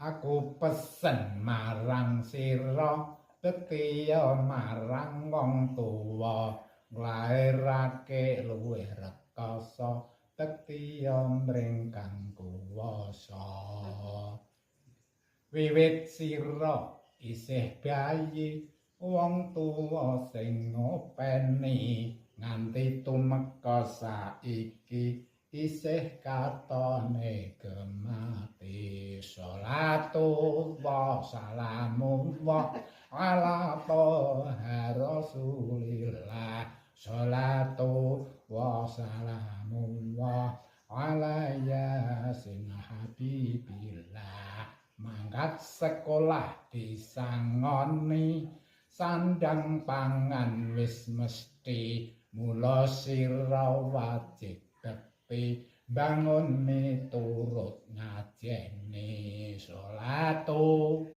Aku pesen marang sira tetya marang wong tuwa nglairake luwih rekasa tetya mringkang kuwasa wiwit sira isih bayi wong tuwa sing ngopeni nganti tumeka saiki isih katone gemati sholatullah salamullah ala toha rasulillah sholatullah salamullah ala yasin habibillah mangkat sekolah disangoni sandang pangan wis mesti mula sira wajib bangun miturut ngajeni sholatu